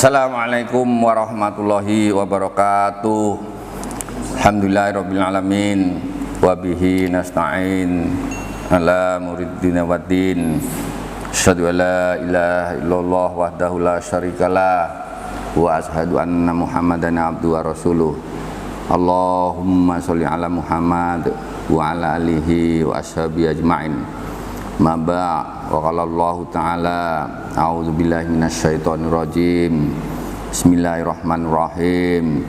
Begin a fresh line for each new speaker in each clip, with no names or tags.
Assalamualaikum warahmatullahi wabarakatuh. Alhamdulillahirrabbilalamin. Wabihi nasta'in ala muridina waddin. Asyhadu an la ilaha illallah wahdahu la syarikalah wa asyhadu anna muhammadan abduhu wa rasuluh. Allahumma sholli ala Muhammad wa ala alihi wa ashabihi ajma'in. Ma ba' wa qala Allah ta'ala a'udzu billahi minasyaitonir rajim. Bismillahirrahmanirrahim.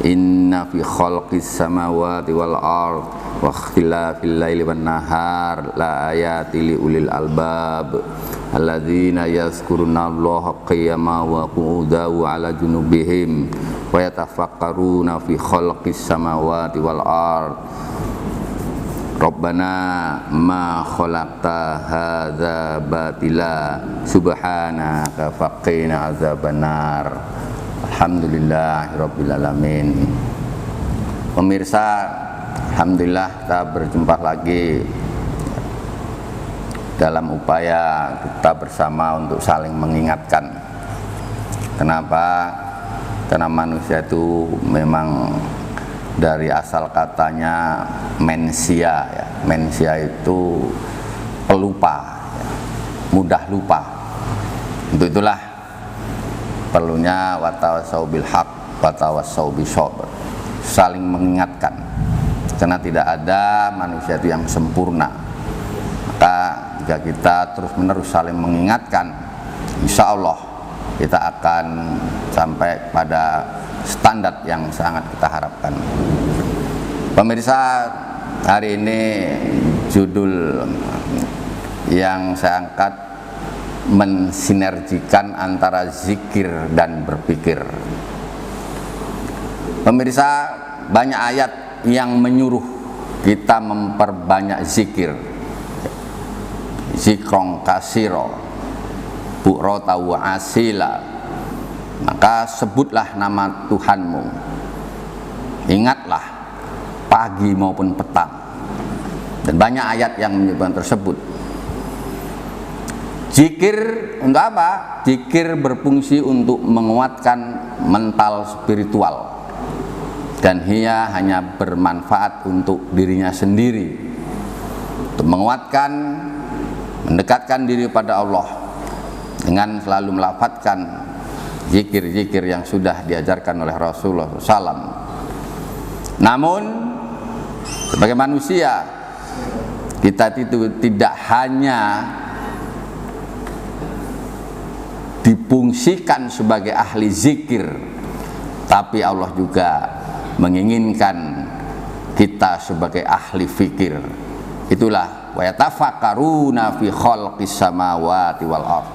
Inna fi khalqis samawati wal ard wa ikhtilafil laili wan nahar la ayati li ulil albab alladzina yazkuruna Allaha qiyaman wa qu'udan wa 'ala junubihim wa yatafakkaruna fi khalqis samawati wal ard. Rabbana ma khalaqta hadza batila subhanaka faqina azabannar. Alhamdulillahirabbil alamin. Pemirsa, alhamdulillah kita berjumpa lagi dalam upaya kita bersama untuk saling mengingatkan. Kenapa? Karena manusia itu memang dari asal katanya mensia ya. Mensia itu pelupa ya. Mudah lupa. Untuk itulah perlunya watawasau bil haq watawasau bisabr, saling mengingatkan, karena tidak ada manusia itu yang sempurna. Maka jika kita terus menerus saling mengingatkan, insya Allah kita akan sampai pada standar yang sangat kita harapkan. Pemirsa, hari ini judul yang saya angkat mensinergikan antara zikir dan berpikir. Pemirsa, banyak ayat yang menyuruh kita memperbanyak zikir. Zikrong kasiro bu'rota wa asila. Maka sebutlah nama Tuhanmu, ingatlah pagi maupun petang. Dan banyak ayat yang menyebutkan tersebut. Zikir untuk apa? Zikir berfungsi untuk menguatkan mental spiritual, dan ia hanya bermanfaat untuk dirinya sendiri, untuk menguatkan, mendekatkan diri pada Allah dengan selalu melafadzkan zikir-zikir yang sudah diajarkan oleh Rasulullah SAW. Namun sebagai manusia, kita itu tidak hanya difungsikan sebagai ahli zikir, tapi Allah juga menginginkan kita sebagai ahli fikir. Itulah wa yatafakkaruna fi khalqis samawati wal ard,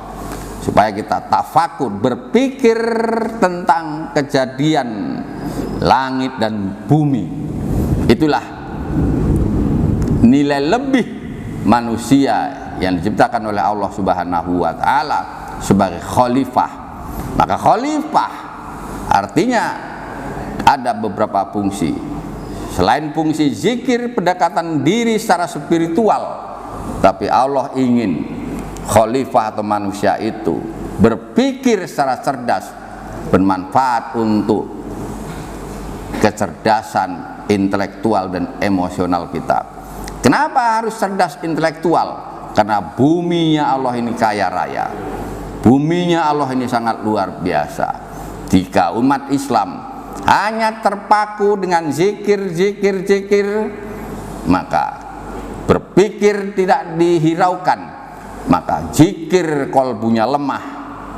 supaya kita tafakur, berpikir tentang kejadian langit dan bumi. Itulah nilai lebih manusia yang diciptakan oleh Allah Subhanahu wa ta'ala sebagai khalifah. Maka khalifah artinya ada beberapa fungsi. Selain fungsi zikir, pendekatan diri secara spiritual, tapi Allah ingin khalifah atau manusia itu berpikir secara cerdas, bermanfaat untuk kecerdasan intelektual dan emosional kita. Kenapa harus cerdas intelektual? Karena buminya Allah ini kaya raya, buminya Allah ini sangat luar biasa. Jika umat Islam hanya terpaku dengan zikir, maka berpikir tidak dihiraukan, maka zikir kolbunya lemah,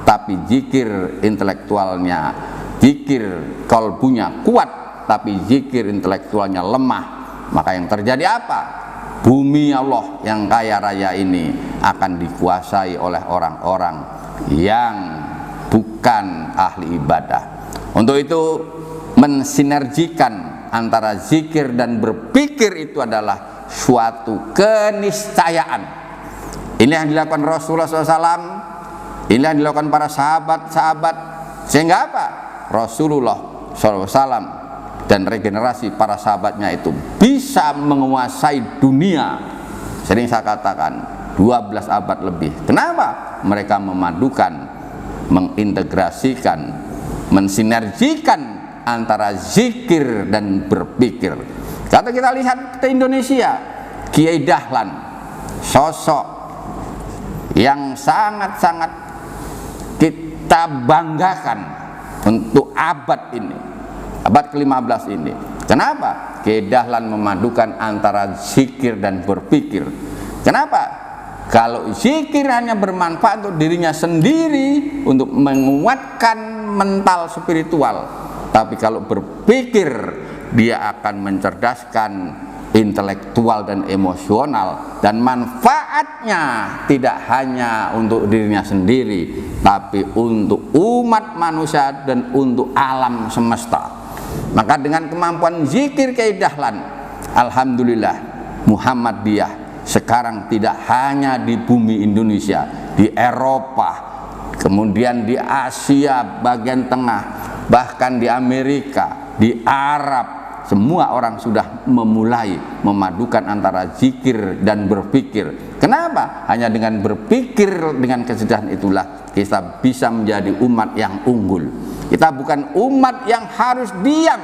tapi zikir intelektualnya, zikir kolbunya kuat, tapi zikir intelektualnya lemah. Maka yang terjadi apa? Bumi Allah yang kaya raya ini akan dikuasai oleh orang-orang yang bukan ahli ibadah. Untuk itu mensinergikan antara zikir dan berpikir itu adalah suatu keniscayaan. Ini yang dilakukan Rasulullah SAW, ini yang dilakukan para sahabat-sahabat, sehingga apa? Rasulullah SAW dan regenerasi para sahabatnya itu bisa menguasai dunia. Sering saya katakan 12 abad lebih. Kenapa? Mereka memadukan, mengintegrasikan mensinergikan antara zikir dan berpikir. Kalau kita lihat ke Indonesia, Kiai Dahlan, sosok yang sangat-sangat kita banggakan untuk abad ini, abad ke-15 ini. Kenapa? Kiai Dahlan memadukan antara zikir dan berpikir. Kenapa? Kalau zikir hanya bermanfaat untuk dirinya sendiri, untuk menguatkan mental spiritual, tapi kalau berpikir dia akan mencerdaskan intelektual dan emosional, dan manfaatnya tidak hanya untuk dirinya sendiri, tapi untuk umat manusia dan untuk alam semesta. Maka dengan kemampuan zikir Kiai Dahlan, alhamdulillah Muhammadiyah sekarang tidak hanya di bumi Indonesia, di Eropa, kemudian di Asia bagian tengah, bahkan di Amerika, di Arab, semua orang sudah memulai memadukan antara zikir dan berpikir. Kenapa? Hanya dengan berpikir, dengan kesadaran itulah kita bisa menjadi umat yang unggul. Kita bukan umat yang harus diam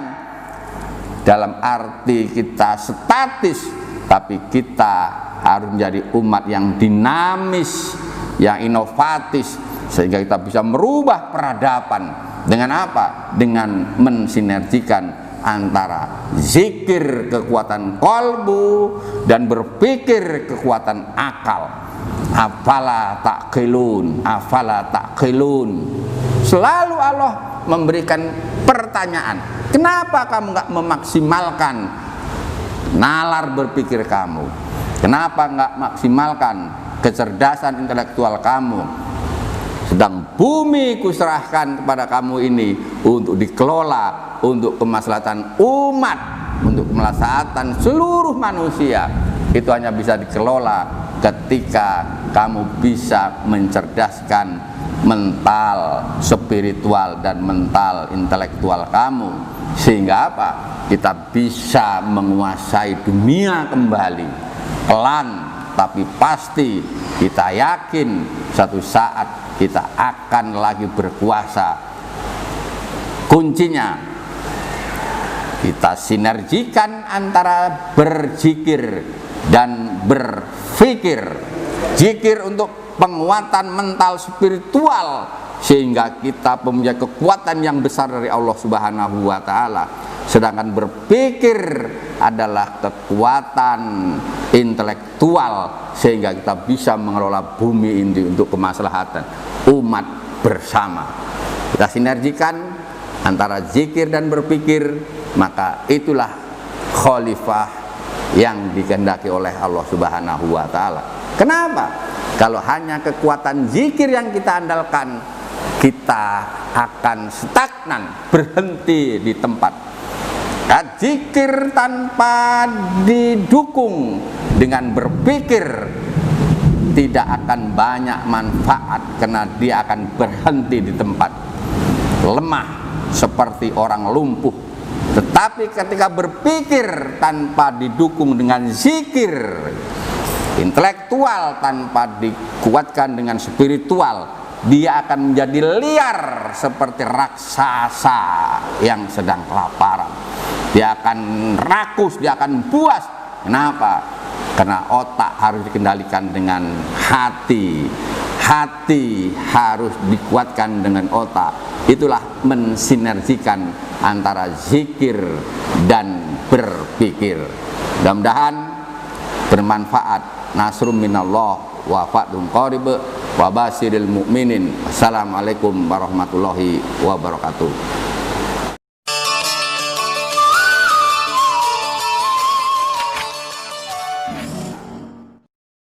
dalam arti kita statis, tapi kita harus menjadi umat yang dinamis, yang inovatif, sehingga kita bisa merubah peradaban. Dengan apa? Dengan mensinergikan antara zikir kekuatan kolbu dan berpikir kekuatan akal. Afala ta'qilun, afala ta'qilun. Selalu Allah memberikan pertanyaan, kenapa kamu nggak memaksimalkan nalar berpikir kamu? Kenapa nggak maksimalkan kecerdasan intelektual kamu? Sedang bumi kuserahkan kepada kamu ini untuk dikelola untuk kemaslahatan umat, untuk kemaslahatan seluruh manusia. Itu hanya bisa dikelola ketika kamu bisa mencerdaskan mental spiritual dan mental intelektual kamu, sehingga apa? Kita bisa menguasai dunia kembali. Pelan tapi pasti, kita yakin suatu saat kita akan lagi berkuasa. Kuncinya kita sinergikan antara berzikir dan berpikir. Zikir untuk penguatan mental spiritual, sehingga kita mempunyai kekuatan yang besar dari Allah Subhanahu wa Ta'ala. Sedangkan berpikir adalah kekuatan intelektual, sehingga kita bisa mengelola bumi ini untuk kemaslahatan umat bersama. Kita sinergikan antara zikir dan berpikir, maka itulah khalifah yang dikehendaki oleh Allah Subhanahu wa Ta'ala. Kenapa? Kalau hanya kekuatan zikir yang kita andalkan, kita akan stagnan, berhenti di tempat. Zikir tanpa didukung dengan berpikir tidak akan banyak manfaat, karena dia akan berhenti di tempat, lemah seperti orang lumpuh. Tetapi ketika berpikir tanpa didukung dengan zikir intelektual, tanpa dikuatkan dengan spiritual, dia akan menjadi liar seperti raksasa yang sedang kelaparan. Dia akan rakus, dia akan buas. Kenapa? Karena otak harus dikendalikan dengan hati. Hati harus dikuatkan dengan otak. Itulah mensinergikan antara zikir dan berpikir. Mudah-mudahan bermanfaat. Nasrum minallah wa fathun qarib wa basyiril mu'minin. Assalamualaikum warahmatullahi wabarakatuh.